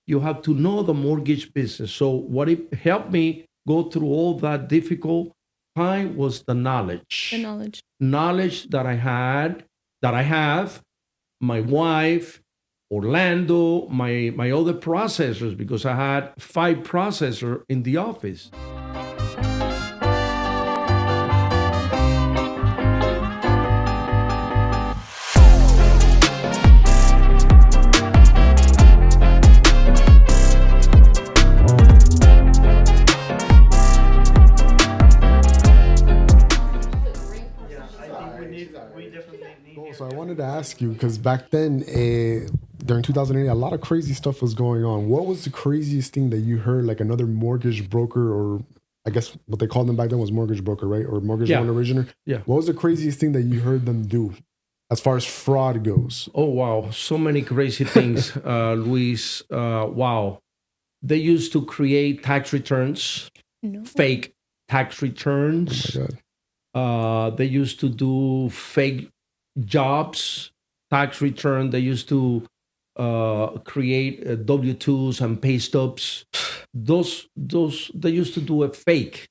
you have to know the mortgage business. So what it helped me go through all that difficult time was the knowledge. The knowledge. Knowledge that I had, that I have, my wife, Orlando, my other processors, because I had 5 processors in the office. So I wanted to ask you, because back then, during 2008, a lot of crazy stuff was going on. What was the craziest thing that you heard, like another mortgage broker, or I guess what they called them back then was mortgage broker, right? Or mortgage loan originator? Yeah. What was the craziest thing that you heard them do as far as fraud goes? Oh, wow. So many crazy things, Luis. Wow. They used to create tax returns, fake tax returns. Oh, my God. They used to do fake jobs, tax return. They used to create W-2s and pay stubs. Those they used to do a fake.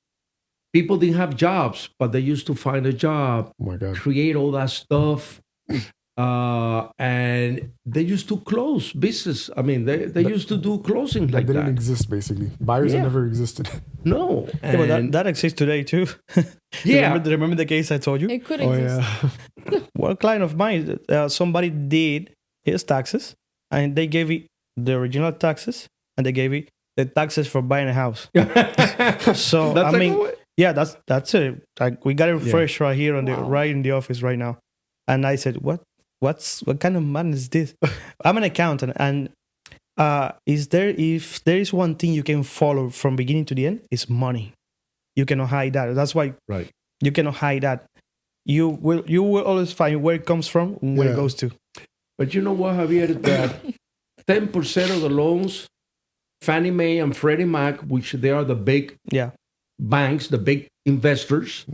People didn't have jobs, but they used to find a job, Oh, my God. create all that stuff. And they used to close business. I mean, they used to do closing like That that. didn't exist, basically. Buyers Yeah. have never existed. No. Yeah, but And that exists today too. yeah. Remember the case I told you? It could Oh, exist. yeah. One client of mine, somebody did his taxes, and they gave it the original taxes, and they gave it the taxes for buying a house. So That's I like mean, what- yeah, that's it. Like we got it Yeah. fresh right here on the Wow. right in the office right now. And I said, what kind of man is this? I'm an accountant, and if there is one thing you can follow from beginning to the end, it's money. You cannot hide that. That's why Right. you cannot hide that. You will always find where it comes from and where it Yeah. goes to. But you know what, Javier? That 10% of the loans, Fannie Mae and Freddie Mac, which they are the big Yeah. banks, the big investors,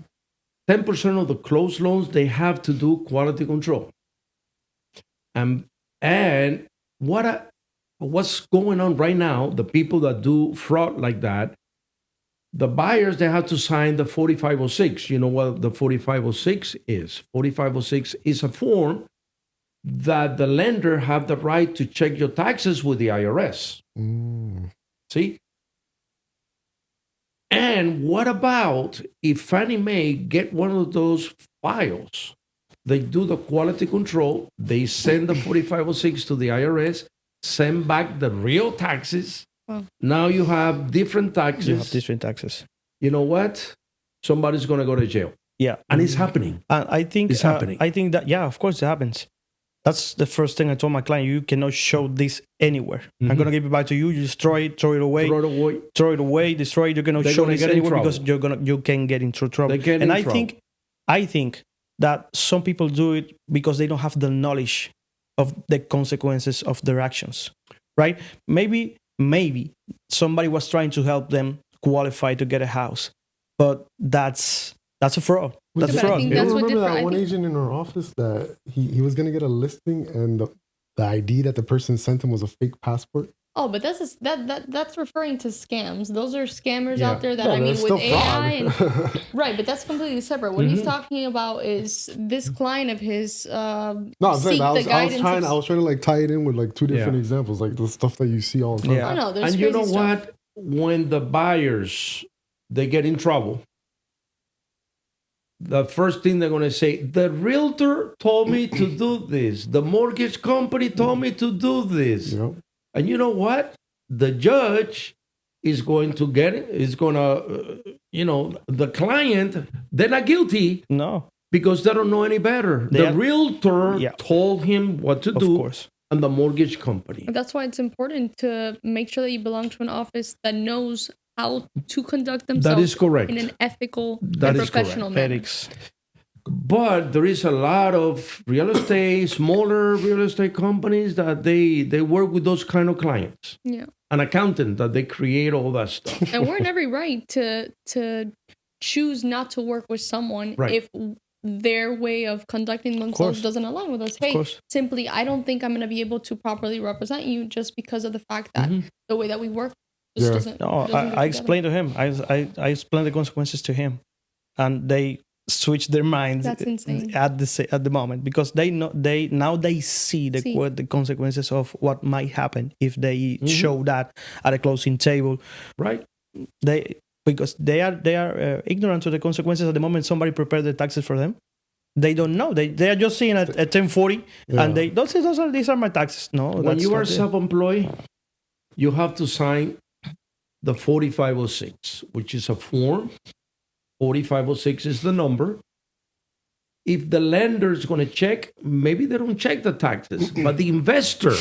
10% of the closed loans, they have to do quality control. And what's going on right now, the people that do fraud like that, the buyers, they have to sign the 4506. You know what the 4506 is? 4506 is a form that the lender have the right to check your taxes with the IRS. Mm. See? And what about if Fannie Mae get one of those files? They do the quality control, they send the 4506 to the IRS, send back the real taxes. Wow. Now you have different taxes. You have different taxes. You know what? Somebody's going to go to jail. Yeah. And it's happening. And I think It's happening. I think that, yeah, of course it happens. That's the first thing I told my client. You cannot show this anywhere. I'm Mhm. gonna give it back to you. You destroy it, throw it away, Throw it away. destroy it. You cannot They're show gonna this get in anywhere because trouble. you can get into trouble. They get And in I trouble. think that some people do it because they don't have the knowledge of the consequences of their actions. Right? Maybe somebody was trying to help them qualify to get a house, but that's a fraud. That's Yeah, but I fraud. think You that's what remember different- that I one think- agent in our office that he was going to get a listing and the ID that the person sent him was a fake passport? Oh, but that's referring to scams. Those are scammers Yeah. out there that No, I mean that's with still AI fraud. and right, but that's completely separate. What he's talking about is this client of his No, I'm saying seek I the was guidance. trying to like tie it in with like two different Yeah. examples, like the stuff that you see all the time. Yeah. Oh no, there's And you know crazy stuff. what? When the buyers, they get in trouble, the first thing they're going to say, the realtor told me to do this. The mortgage company told me to do this. You know? And you know what? The judge is going to get it, is going to, the client, they're not guilty No, because they don't know any better. They The have- realtor Yeah. told him what to of do, course. and the mortgage company. That's why it's important to make sure that you belong to an office that knows how to conduct That themselves is correct. in an ethical That and is professional manner. Ethics. But there is a lot of real estate, smaller real estate companies that they work with those kind of clients. Yeah. An accountant that they create all that stuff. And we're in every right to choose not to work with someone Right. if their way of conducting themselves course. doesn't align with us. Of Hey, course. simply, I don't think I'm going to be able to properly represent you just because of the fact that the way that we work just Yeah. doesn't. No, doesn't go I together. explained to him. I explained the consequences to him, and they switched their minds That's insane. at the moment, because they know they see the consequences of what might happen if they show that at a closing table. Right. Because they are ignorant to the consequences at the moment. Somebody prepared the taxes for them. They don't know. They are just seeing at 1040, and these are my taxes. No, When you are not it. self-employed, you have to sign the 4506, which is a form. 4506 is the number. If the lender is going to check, maybe they don't check the taxes, but the investor,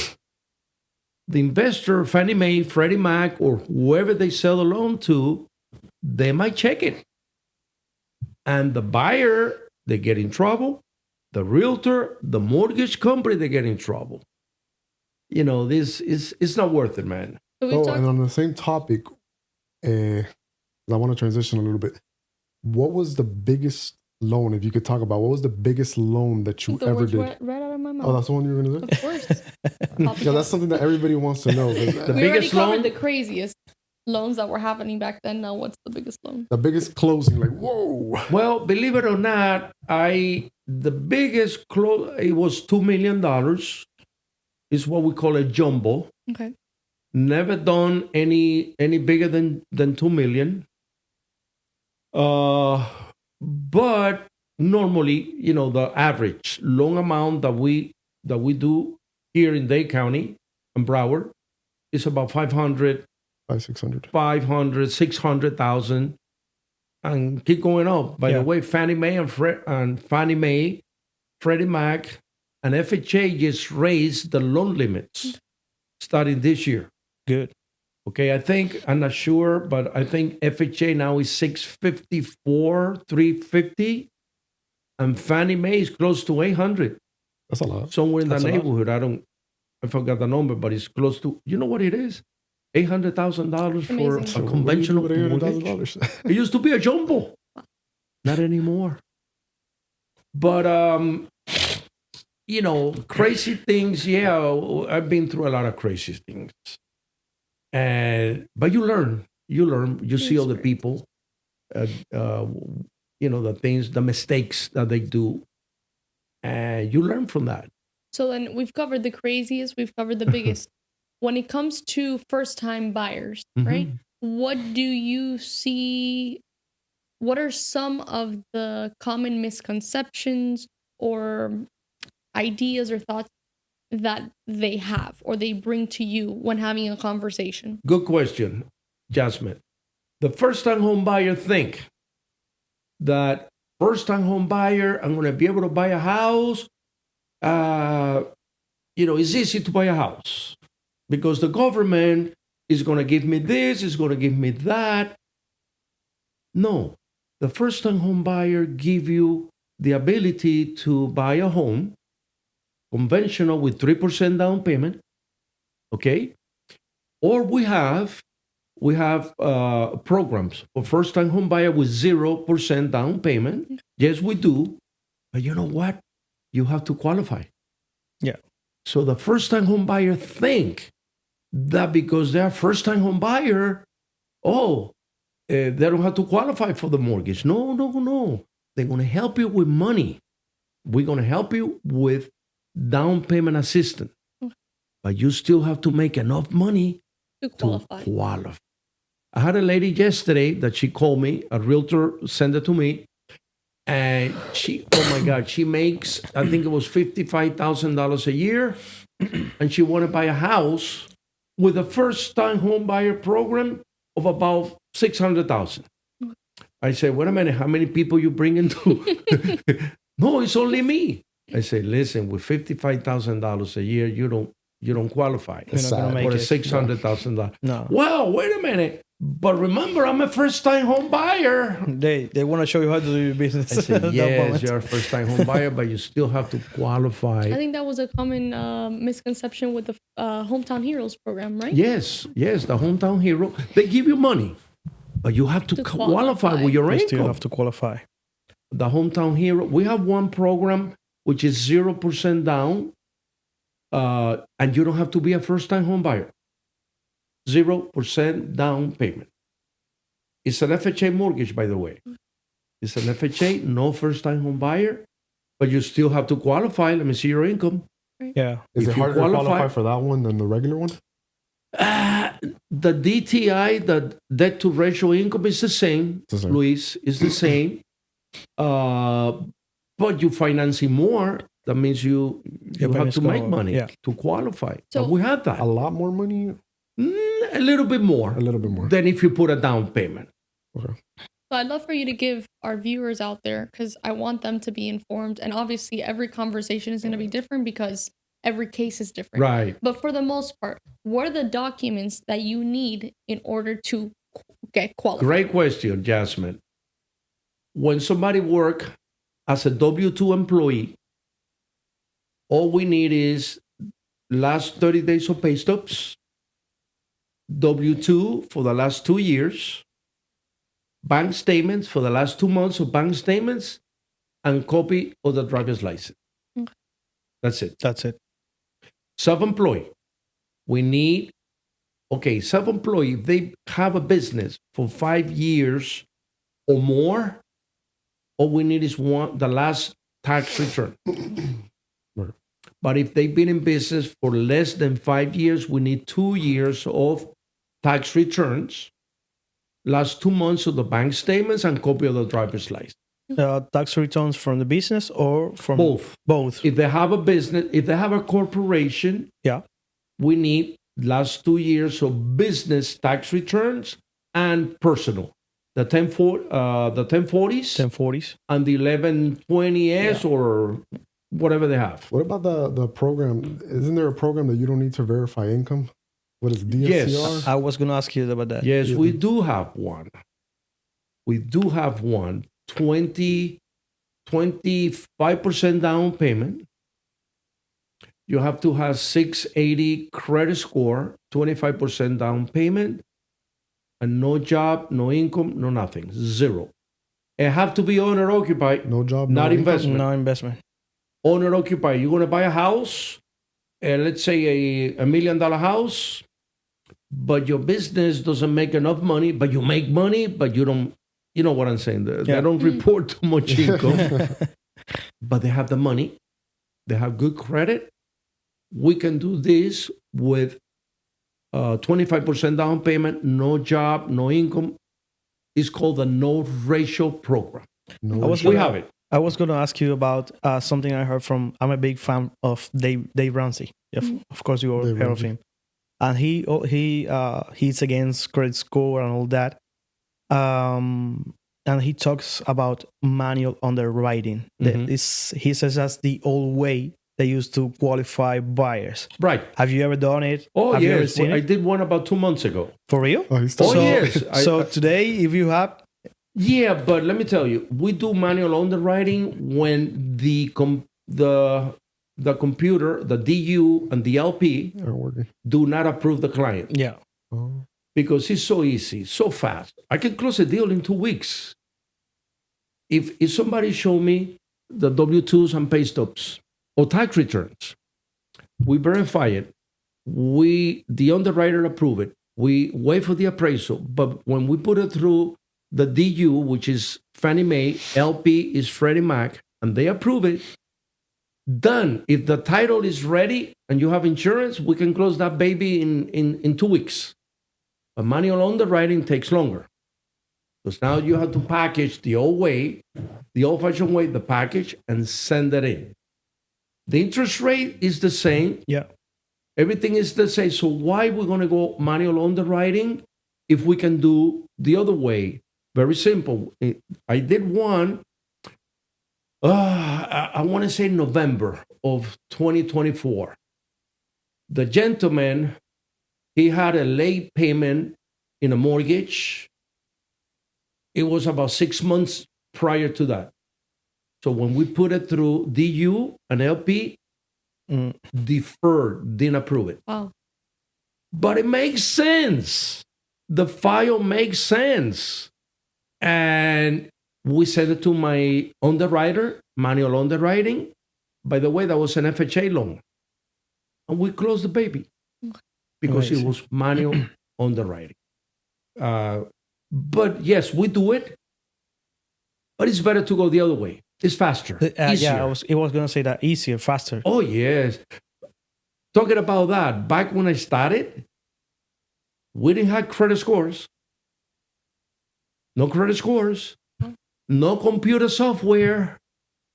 Fannie Mae, Freddie Mac, or whoever they sell the loan to, they might check it. And the buyer, they get in trouble. The realtor, the mortgage company, they get in trouble. This is it's not worth it, man. So we've Oh, talked- and on the same topic, I want to transition a little bit. What was the biggest loan, if you could talk about, what was the biggest loan that you the ever words did? right out of my mouth. Oh, that's the one you were going to Of say? course. Yeah, that's something that everybody wants to know. The We already biggest covered loan? the craziest loans that were happening back then. Now, what's the biggest loan? The biggest closing, like, whoa. Well, believe it or not, the biggest it was $2 million. Is what we call a jumbo. Okay. Never done any bigger than 2 million. But normally, the average loan amount that we do here in Dade County and Broward is about 500, 600. 600,000, and keep going up. By the way, Fannie Mae and Freddie Mac and FHA just raised the loan limits starting this year. Good. Okay, I'm not sure, but I think FHA now is 654, 350, and Fannie Mae is close to 800. That's a lot. Somewhere in That's that a lot. neighborhood. I forgot the number, but it's close to, you know what it is? $800,000 for Amazing. a conventional mortgage. $800,000. It used to be a jumbo. Not anymore. But, crazy things. Yeah, I've been through a lot of crazy things. But you learn. You see other people, the things, the mistakes that they do. And you learn from that. So then we've covered the craziest, we've covered the biggest. When it comes to first-time buyers, right? What do you see? What are some of the common misconceptions or ideas or thoughts that they have or they bring to you when having a conversation? Good question, Jasmine. The first-time home buyer think that first-time home buyer, I'm going to be able to buy a house. It's easy to buy a house because the government is going to give me this, is going to give me that. No, the first-time home buyer give you the ability to buy a home, conventional with 3% down payment, okay? Or we have programs for first-time home buyer with 0% down payment. Yes, we do. But you know what? You have to qualify. Yeah. So the first-time home buyer think that because they're first-time home buyer, they don't have to qualify for the mortgage. No. They're going to help you with money. We're going to help you with down payment assistance. But you still have to make enough money To qualify. to qualify. I had a lady yesterday that she called me, a realtor sent it to me, and she makes, I think it was $55,000 a year, and she wanted to buy a house with a first-time home buyer program of about $600,000. I said, wait a minute, how many people you bringing to? No, it's only me. I say, listen, with $55,000 a year, you don't qualify. You're not gonna make Or it. $600,000. No. Well, wait a minute. But remember, I'm a first-time home buyer. They want to show you how to do your business. I at said, that yes, moment. you're a first-time home buyer, but you still have to qualify. I think that was a common misconception with the Hometown Heroes program, right? Yes, the hometown hero. They give you money, but you have to To qualify qualify. with your You still income. have to qualify. the hometown hero. We have one program which is 0% down, and you don't have to be a first-time home buyer. 0% down payment. It's an FHA mortgage, by the way. It's an FHA, no first-time home buyer, but you still have to qualify. Let me see your income. Yeah. Is If it you harder to qualify- qualify for that one than the regular one? The DTI, the debt to ratio income is the same, It's the same. Luis, is the same. But you financing more, that means you have payments to go make up. money Yeah. to qualify. So- But we have that. A lot more money? A little bit more A little bit more. than if you put a down payment. Okay. So I'd love for you to give our viewers out there, because I want them to be informed. And obviously, every conversation is going to be different because every case is different. Right. But for the most part, what are the documents that you need in order to get qualified? Great question, Jasmine. When somebody work as a W-2 employee, all we need is last 30 days of pay stubs, W-2 for the last 2 years, bank statements for the last 2 months of bank statements, and copy of the driver's license. Okay. That's it. That's it. Self-employed. We need, self-employed, if they have a business for 5 years or more, all we need is the last tax return. Right. But if they've been in business for less than 5 years, we need 2 years of tax returns, last 2 months of the bank statements, and copy of the driver's license. Tax returns from the business or from Both. Both. If they have a business, if they have a corporation, Yeah. we need last 2 years of business tax returns and personal. The 1040s 1040s. and the 1120s or whatever they have. What about the program? Isn't there a program that you don't need to verify income? What is DSCR? Yes. I was going to ask you about that. Yes, Yeah. we do have one. We do have one. 25% down payment. You have to have 680 credit score, 25% down payment, and no job, no income, no nothing, zero. It have to be owner occupied, No job, not no income? investment. No investment. Owner occupied. You're gonna buy a house, let's say a $1 million house, but your business doesn't make enough money, but you make money, but you don't. You know what I'm saying? They Yeah. don't report too much income, but they have the money. They have good credit. We can do this with 25% down payment, no job, no income. It's called the no ratio program. No I was We gonna- have it. I was going to ask you about something I heard from. I'm a big fan of Dave Ramsey. Of course, you all Dave heard of Ramsey. him, and he's against credit score and all that. And he talks about manual underwriting. Mhm. He says that's the old way they used to qualify buyers. Right. Have you ever done it? Oh, Have you ever yes. seen I it? did one about 2 months ago. For real? Oh, he's still Oh, yes. So today, if you have, Yeah, but let me tell you, we do manual underwriting when the computer, the DU and the LP Aren't working. do not approve the client yeah, Oh. because it's so easy, so fast. I can close a deal in 2 weeks. If somebody show me the W-2s and pay stubs or tax returns, we verify it. The underwriter approve it. We wait for the appraisal, but when we put it through the DU, which is Fannie Mae, LP is Freddie Mac, and they approve it, done. If the title is ready and you have insurance, we can close that baby in 2 weeks. But manual underwriting takes longer. Because now you have to package the old way, the old-fashioned way, the package, and send it in. The interest rate is the same. yeah. Everything is the same. So why we're going to go manual underwriting if we can do the other way? Very simple. I did one, I want to say November of 2024. The gentleman, he had a late payment in a mortgage. It was about 6 months prior to that. So when we put it through DU and LP, deferred, didn't approve it. Wow. But it makes sense. The file makes sense. And We sent it to my underwriter, manual underwriting. By the way, that was an FHA loan. And we closed the baby because it Amazing. was manual underwriting. But yes, we do it. But it's better to go the other way. It's faster, easier. Yeah, I was gonna say that easier, faster. Oh, yes. Talking about that, back when I started, we didn't have credit scores. No credit scores. No computer software.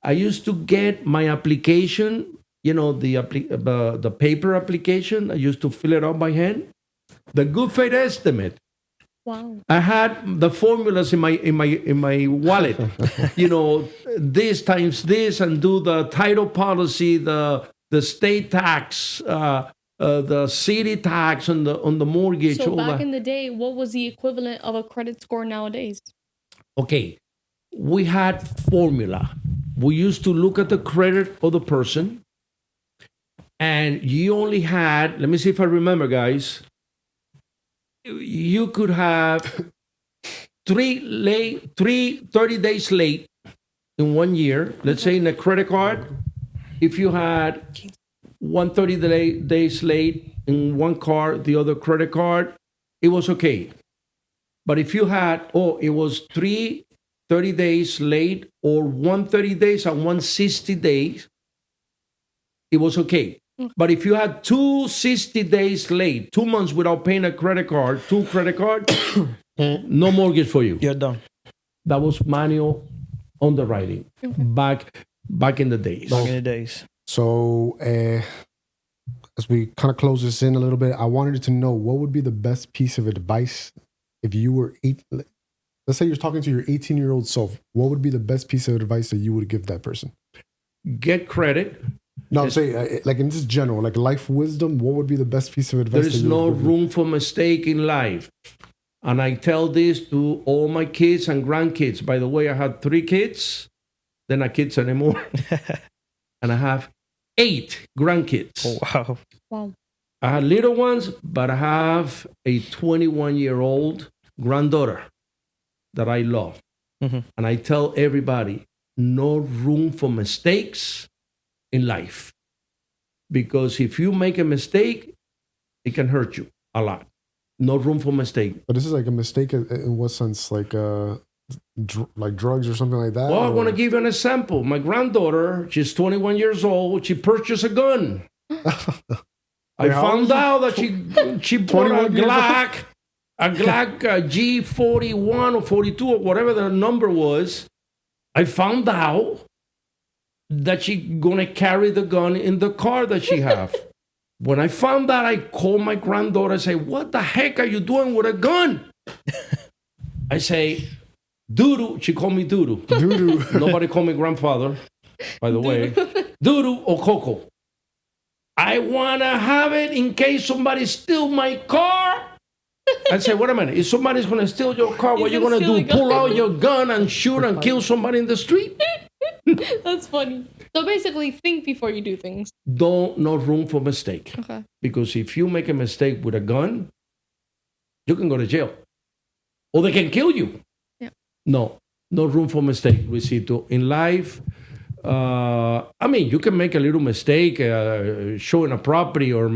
I used to get my application, the paper application. I used to fill it out by hand. The good faith estimate. Wow. I had the formulas in my wallet. This times this, and do the title policy, the state tax, the city tax on the mortgage. So all back that. in the day, what was the equivalent of a credit score nowadays? Okay, we had formula. We used to look at the credit of the person, and you only had, let me see if I remember, guys. You could have 30 days late in 1 year. Let's say in a credit card, if you had 130 days late in one card, the other credit card, it was okay. But if you had, it was 30 days late or 130 days and 160 days, it was okay. But if you had 260 days late, 2 months without paying a credit card, 2 credit cards, no mortgage for you. You're done. That was manual underwriting back in the days. Back in the days. So, as we kind of close this in a little bit, I wanted to know what would be the best piece of advice if you were let's say you're talking to your 18-year-old self. What would be the best piece of advice that you would give that person? Get credit. No, I'm saying like in just general, like life wisdom. What would be the best piece of advice? There is no room for mistake in life. And I tell this to all my kids and grandkids. By the way, I had 3 kids. They're not kids anymore. And I have 8 grandkids. Oh, wow. Wow. I had little ones, but I have a 21-year-old granddaughter that I love. Mm-hmm. And I tell everybody, no room for mistakes in life. Because if you make a mistake, it can hurt you a lot. No room for mistake. But this is like a mistake in what sense? Like like drugs or something like that? Well, I or? want to give you an example. My granddaughter, she's 21 years old. She purchased a gun. I found out that she bought a 21 years Glock G41 or 42 or whatever the number was. I found out that she gonna carry the gun in the car that she have. When I found that, I called my granddaughter and say, "What the heck are you doing with a gun?" I say, "Doodoo." She called me Doodoo. Doodoo. Nobody called me grandfather, by the way. Doodoo or Coco. I want to have it in case somebody steal my car. I say, wait a minute. If somebody's going to steal your car, what are you going to do? Pull out your gun and shoot and kill somebody in the street? That's funny. So basically, think before you do things. No room for mistake. Okay. Because if you make a mistake with a gun, you can go to jail. Or they can kill you. Yeah. No room for mistake, Luisito. In life, you can make a little mistake showing a property or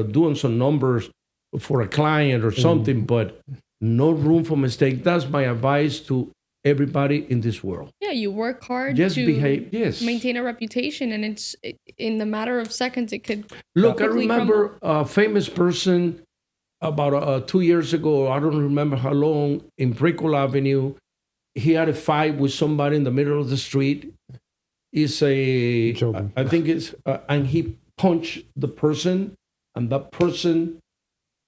doing some numbers for a client or something, but no room for mistake. That's my advice to everybody in this world. Yeah, you work hard Just to behave. Yes. maintain a reputation, and it's in the matter of seconds it could. Look, I quickly remember crumble. a famous person about 2 years ago. I don't remember how long, in Brickell Avenue. He had a fight with somebody in the middle of the street. I think it's, and he punched the person, and that person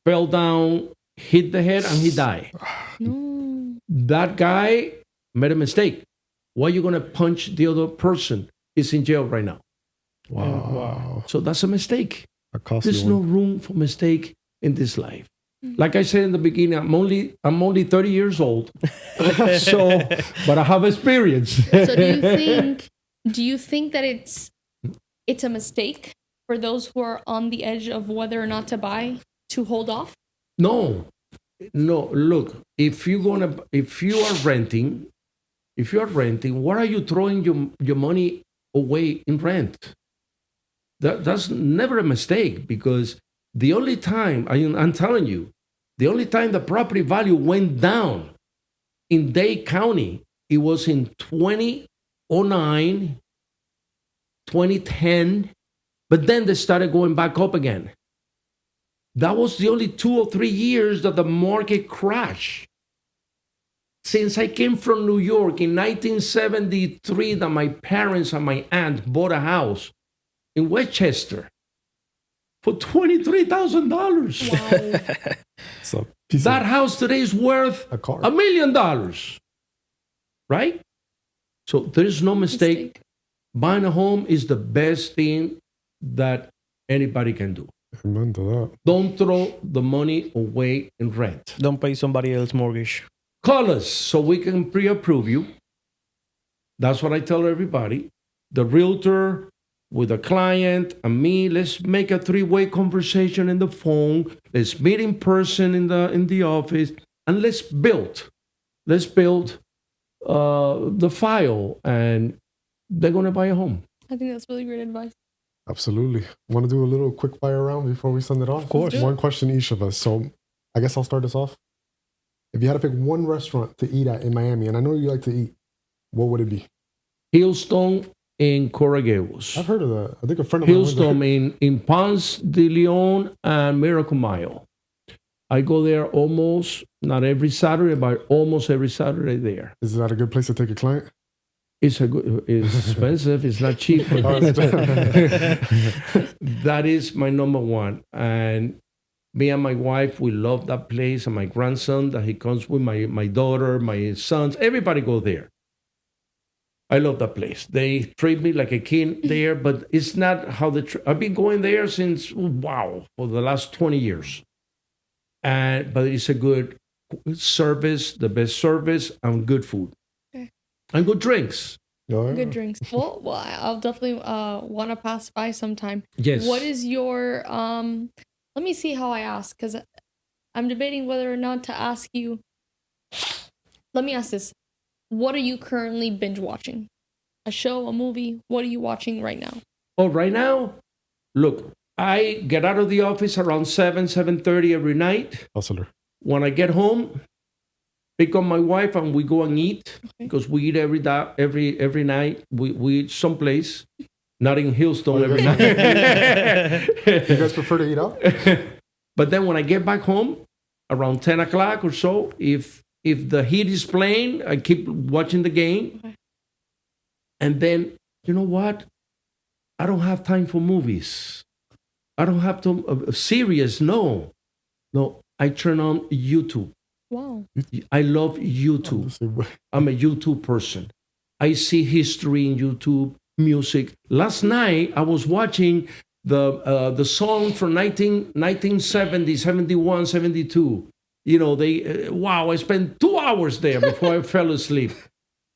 fell down, hit the head, and he died. No. That guy made a mistake. Why are you going to punch the other person? He's in jail right now. Wow. So that's a mistake. A costly There's one. no room for mistake in this life. Like I said in the beginning, I'm only 30 years old. But I have experience. So do you think that it's a mistake for those who are on the edge of whether or not to buy to hold off? No. Look, if you are renting if you're renting, what are you throwing your money away in rent? That's never a mistake because the only time, I'm telling you, the only time the property value went down in Dade County, it was in 2009, 2010, but then they started going back up again. That was the only 2 or 3 years that the market crashed. Since I came from New York in 1973, that my parents and my aunt bought a house in Westchester for $23,000. Wow. So That house today is worth a car. $1 million, right? So there's no mistake. Buying a home is the best thing that anybody can do. Amen to that. Don't throw the money away in rent. Don't pay somebody else's mortgage. Call us so we can pre-approve you. That's what I tell everybody. The realtor with the client and me, let's make a three-way conversation in the phone. Let's meet in person in the office, and let's build the file, and they're gonna buy a home. I think that's really great advice. Absolutely. Want to do a little quick fire round before we send it off? Of course. One question each of us. So I guess I'll start us off. If you had to pick one restaurant to eat at in Miami, and I know you like to eat, what would it be? Hillstone in Corregueros. I've heard of that. I think a friend of mine went there. Hillstone in Ponce de Leon and Miracle Mile. I go there almost, not every Saturday, but almost every Saturday there. Is that a good place to take a client? It's expensive. It's not cheap. That is my number one. And me and my wife, we love that place. And my grandson, that he comes with, my daughter, my sons, everybody go there. I love that place. They treat me like a king there, but it's not how I've been going there since, for the last 20 years. But it's a good service, the best service, and good food. And good drinks. Oh, yeah. Good drinks. Well, I'll definitely want to pass by sometime. Yes. What is your let me see how I ask, because I'm debating whether or not to ask you. Let me ask this. What are you currently binge watching? A show, a movie? What are you watching right now? Oh, right now? Look, I get out of the office around 7:30 every night. Hustler. When I get home, pick up my wife and we go and eat, because we eat every night. We eat someplace, not in Hillstone every night. You guys prefer to eat out? But then when I get back home, around 10 o'clock or so, if the Heat is playing, I keep watching the game. Okay. And then, you know what? I don't have time for movies. I don't have to serious. No, I turn on YouTube. Wow. I love YouTube. I'm a YouTube person. I see history in YouTube, music. Last night I was watching the song from 1970, 71, 72. You know, I spent 2 hours there before I fell asleep,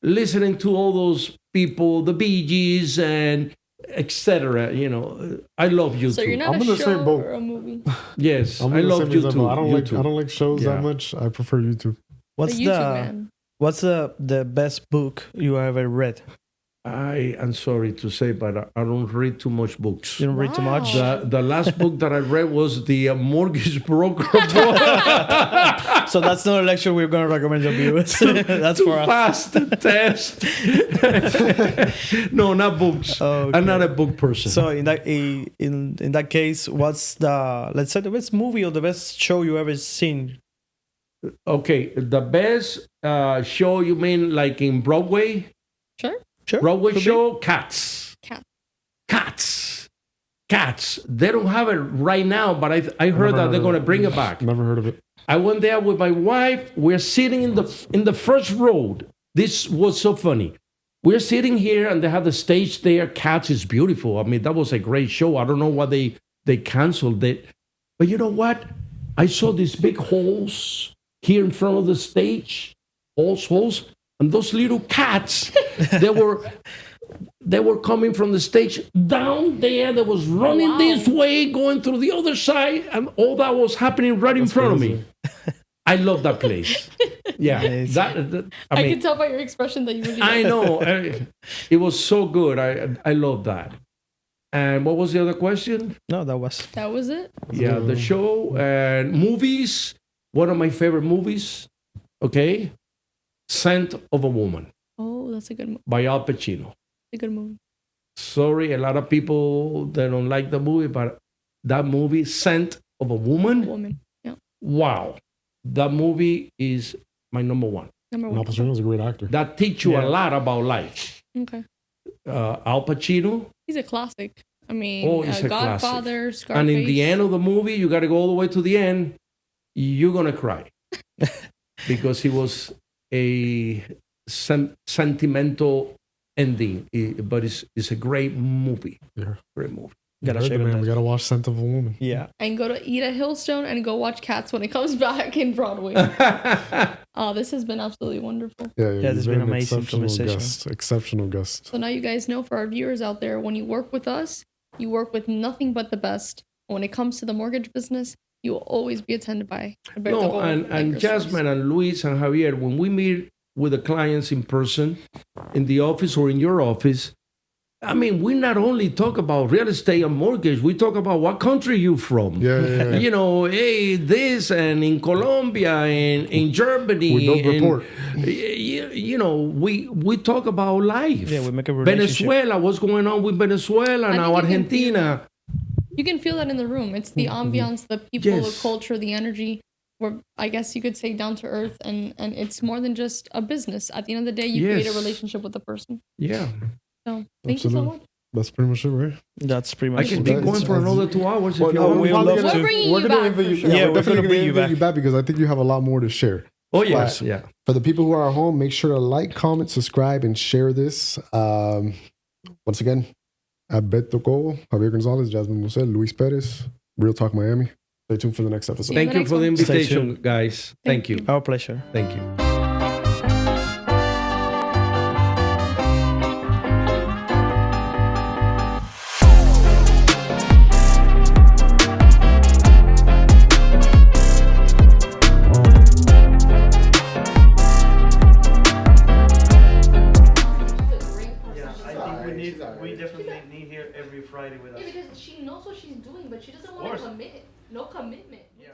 listening to all those people, the Bee Gees and etc. You know, I love YouTube. So you're not I'm in a the same show boat. or a movie? Yes, I'm I in the love same example. YouTube. I don't like shows Yeah. that much. I prefer YouTube. What's The YouTube man. What's the best book you ever read? I am sorry to say, but I don't read too much books. You don't read too much. Wow. The last book that I read was the Mortgage Broker book. So that's not a lecture we're going to recommend to viewers. That's To for us. pass the test. No, not books. Okay. I'm not a book person. So in that case, what's let's say the best movie or the best show you ever seen? Okay, the best show, you mean like in Broadway? Sure. Sure. Broadway could be. show? Cats. Cats. They don't have it right now, but I heard that they're going to bring it back. Never heard of it. I went there with my wife. We're sitting in the first row. This was so funny. We're sitting here, and they have the stage there. Cats is beautiful. I mean, that was a great show. I don't know why they canceled it. But you know what? I saw these big holes here in front of the stage. Holes. And those little cats, they were coming from the stage down there. They was running Wow. this way, going through the other side, and all that was happening right in front of me. I love that place. Yeah, Yes. I mean, can tell by your expression that you really I like it. know. It was so good. I love that. And what was the other question? No, that was. That was it. Yeah, the show and movies. One of my favorite movies. Okay, Scent of a Woman Oh, that's a good movie. by Al Pacino. A good movie. Sorry, a lot of people they don't like the movie, but that movie, Scent of a Woman. Woman. Yeah. Wow, that movie is my number one. Number Al one. Pacino's a great actor. That teach you Yeah. a lot about life. Okay. Al Pacino. He's a classic. I mean, Oh, he's a Godfather, Scarface. And in the end of the movie, you got to go all the way to the end. You're gonna cry because he was a sentimental ending. But it's a great movie. Yeah. Great movie. Gotta Heard check the on man. We that. gotta watch Scent of a Woman. Yeah. And go to eat at Hillstone and go watch Cats when it comes back in Broadway. Oh, this has been absolutely wonderful. Yeah, Yeah, you've it's been an amazing exceptional conversation. guest. Exceptional guest. So now you guys know, for our viewers out there, when you work with us, you work with nothing but the best. When it comes to the mortgage business, you will always be attended by Alberto No, Cobo, and Bankers Jasmine and Luis and Javier, when we meet with the clients in person, in the office or in your office, I mean, we not only talk about real estate and mortgage, we talk about what country you from. Yeah. You know, hey, this and in Colombia and in Germany. We don't report. You know, we talk about life. Yeah, we make a relationship. Venezuela, what's going on with Venezuela I now, think you can feel Argentina. You can feel that in the room. It's the ambiance, the people, Yes. the culture, the energy. We're, I guess you could say, down to earth, and it's more than just a business. At the end of the day, you create a Yes. relationship with the person. Yeah. So thank you so Absolutely. much. That's pretty much it, right? That's pretty I much can it. keep going for another 2 hours if you no, want. we'll probably love gonna- to. We're bringing we're you gonna back invite for you. sure. Yeah, Yeah, we're we're definitely gonna bring gonna you invite back. you back because I think you have a lot more to share. Oh, yes. Yeah. For the people who are at home, make sure to like, comment, subscribe, and share this. Once again, Alberto Cobo, Javier Gonzalez, Jasmine Musel, Luis Perez, Real Talk Miami. Stay tuned for the next episode. See you in Thank the you next for the one. Stay invitation, tuned. guys. Thank Thank you. Our pleasure. Thank you. We definitely need here every Friday with Yeah, because she knows what she's doing, but she doesn't want to course. commit. No commitment. Yeah.